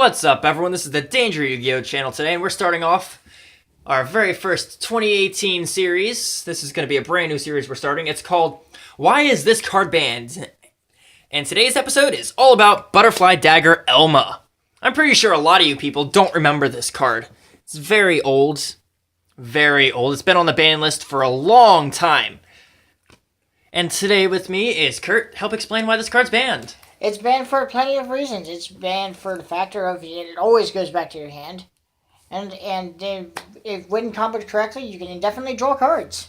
What's up, everyone? This is the Danger Yu-Gi-Oh! Channel today, and we're starting off our very first 2018 series. This is going to be a brand new series we're starting. It's called Why Is This Card Banned? And today's episode is all about Butterfly Dagger Elma. I'm pretty sure a lot of you people don't remember this card. It's very old. Very old. It's been on the ban list for a long time. And today with me is Kurt. Help explain why this card's banned. It's banned for plenty of reasons. It's banned for the factor of it always goes back to your hand. And if when comboed correctly, you can indefinitely draw cards.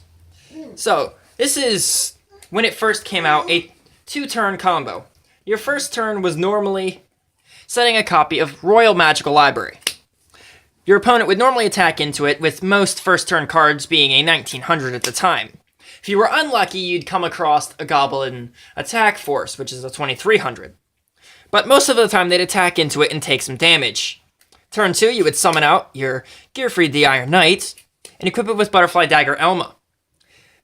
So, this is, when it first came out, a 2-turn combo. Your first turn was normally setting a copy of Royal Magical Library. Your opponent would normally attack into it, with most first-turn cards being a 1900 at the time. If you were unlucky, you'd come across a Goblin Attack Force, which is a 2300. But most of the time, they'd attack into it and take some damage. Turn 2, you would summon out your Gearfried the Iron Knight, and equip it with Butterfly Dagger Elma.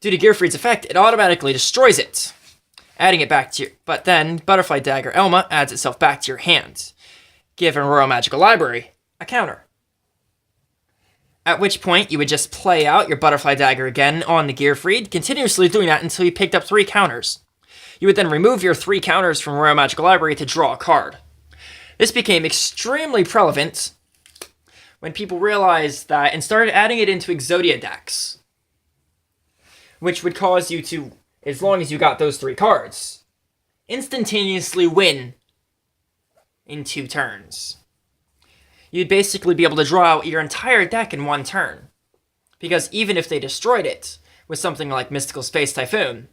Due to Gearfried's effect, it automatically destroys it, adding it back to your... But then, Butterfly Dagger Elma adds itself back to your hand, giving Royal Magical Library a counter. At which point, you would just play out your Butterfly Dagger again on the Gearfried, continuously doing that until you picked up 3 counters. You would then remove your 3 counters from Royal Magical Library to draw a card. This became extremely prevalent when people realized that and started adding it into Exodia decks, which would cause you to, as long as you got those 3 cards, instantaneously win in 2 turns. You'd basically be able to draw out your entire deck in 1 turn. Because even if they destroyed it with something like Mystical Space Typhoon,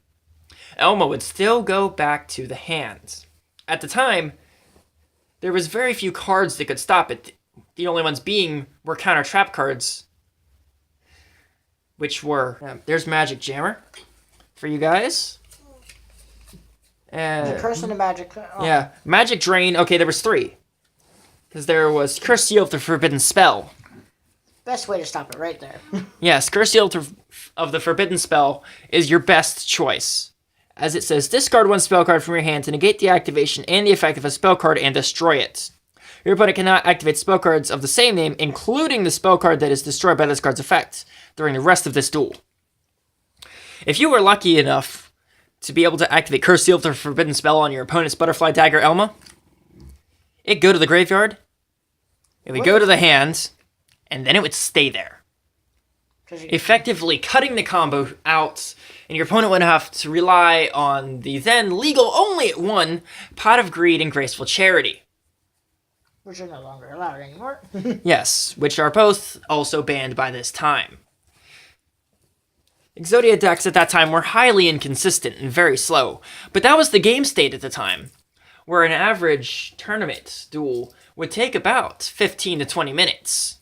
Elma would still go back to the hand. At the time, there was very few cards that could stop it. The only ones were counter trap cards, which were... there's Magic Jammer for you guys. The Curse and the Magic... Oh. Yeah, Magic Drain. Okay, there was 3. Because there was Curse Seal of the Forbidden Spell. Best way to stop it right there. Yes, Curse Seal of the Forbidden Spell is your best choice. As it says, discard 1 spell card from your hand to negate the activation and the effect of a spell card and destroy it. Your opponent cannot activate spell cards of the same name, including the spell card that is destroyed by this card's effect, during the rest of this duel. If you were lucky enough to be able to activate Curse Seal of the Forbidden Spell on your opponent's Butterfly Dagger Elma, it'd go to the graveyard, it would go to the hand, and then it would stay there. Effectively cutting the combo out, and your opponent would have to rely on the then legal only at 1 Pot of Greed and Graceful Charity. Which are no longer allowed anymore. Yes, which are both also banned by this time. Exodia decks at that time were highly inconsistent and very slow, but that was the game state at the time, where an average tournament duel would take about 15 to 20 minutes.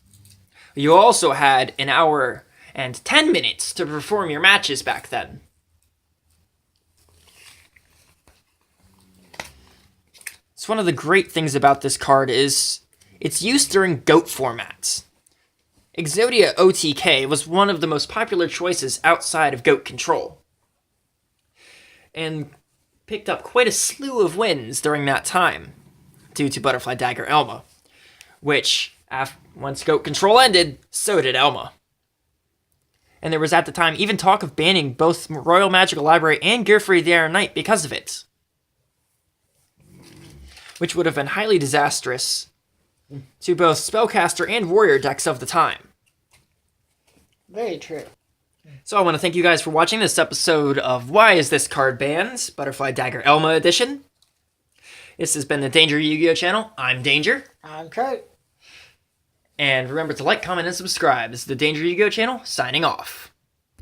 You also had an hour and 10 minutes to perform your matches back then. So one of the great things about this card is its use during GOAT formats. Exodia OTK was one of the most popular choices outside of GOAT control, and picked up quite a slew of wins during that time, due to Butterfly Dagger Elma, which, once GOAT control ended, so did Elma. And there was at the time even talk of banning both Royal Magical Library and Gearfried the Iron Knight because of it, which would have been highly disastrous to both Spellcaster and Warrior decks of the time. Very true. So I want to thank you guys for watching this episode of Why Is This Card Banned? Butterfly Dagger Elma Edition. This has been the Danger Yu-Gi-Oh! Channel. I'm Danger. I'm Kurt. And remember to like, comment, and subscribe. This is the Danger Yu-Gi-Oh! Channel, signing off.